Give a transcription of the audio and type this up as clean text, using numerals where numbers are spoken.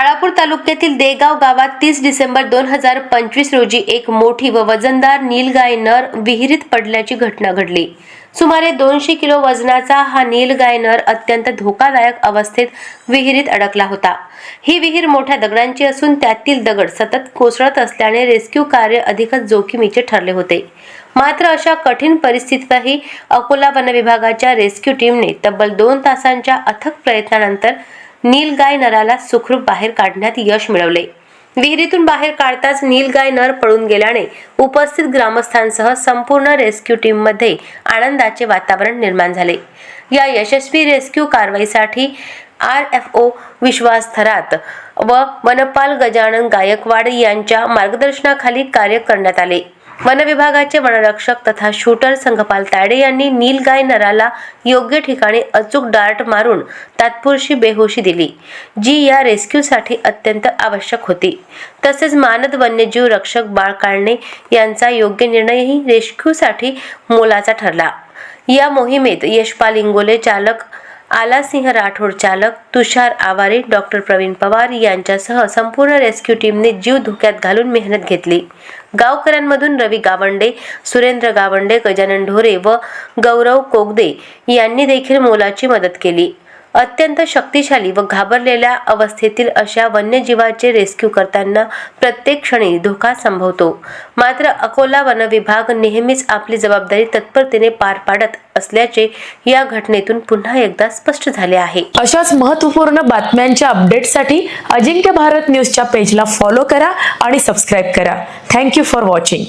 बाळापूर तालुक्यातील देगाव गावात 30 डिसेंबर 2025 रोजी एक मोठी व वजनदार नीलगाय नर विहिरीत पडल्याची घटना घडली। सुमारे 200 किलो वजनाचा हा नीलगाय नर अत्यंत धोकादायक अवस्थेत विहिरीत अडकला होता। ही विहीर मोठ्या दगडांची असून त्यातील दगड सतत कोसळत असल्याने रेस्क्यू कार्य अधिकच जोखमीचे ठरले होते। मात्र अशा कठीण परिस्थितीतही अकोला वन विभागाच्या रेस्क्यू टीमने तब्बल 2 तासांच्या अथक प्रयत्नानंतर नीलगाय नराला सुखरूप बाहेर काढण्यात यश मिळवले। विहिरीतून बाहेर काढताच नीलगाय नर पळून गेल्याने उपस्थित ग्रामस्थांसह संपूर्ण रेस्क्यू टीम मध्ये आनंदाचे वातावरण निर्माण झाले। या यशस्वी रेस्क्यू कारवाईसाठी RFO विश्वास थरात व वनपाल गजानन गायकवाड यांच्या मार्गदर्शनाखाली कार्य करण्यात आले। वन विभागाचे वनरक्षक तथा शूटर संघपाल तायडे यांनी नीलगाय नराला योग्य ठिकाणी अचूक डार्ट मारून तात्पुरती बेहोशी दिली, जी या रेस्क्यूसाठी अत्यंत आवश्यक होती। तसेच मानद वन्यजीव रक्षक बाळ काळणे यांचा योग्य निर्णयही रेस्क्यूसाठी मोलाचा ठरला। या मोहिमेत यशपाल इंगोले चालक, आलासिंह राठोड चालक, तुषार आवारे, डॉक्टर प्रवीण पवार यांच्यासह संपूर्ण रेस्क्यू टीमने जीव धोक्यात घालून मेहनत घेतली। गावकऱ्यांमधून रवी गावंडे, सुरेंद्र गावंडे, गजानन ढोरे व गौरव कोगदे यांनी देखील मोलाची मदत केली। अत्यंत शक्तिशाली व घाबरलेल्या अवस्थेतील अशा वन्यजीवाचे रेस्क्यू करताना प्रत्येक क्षणी धोका संभवतो। मात्र अकोला वन विभाग नेहमीच आपली जबाबदारी तत्परतेने पार पाडत असल्याचे या घटनेतून पुन्हा एकदा स्पष्ट झाले आहे। अशाच महत्त्वपूर्ण बातम्यांच्या अपडेटसाठी अजिंक्य भारत न्यूजच्या पेजला फॉलो करा आणि सबस्क्राइब करा। Thank you for watching.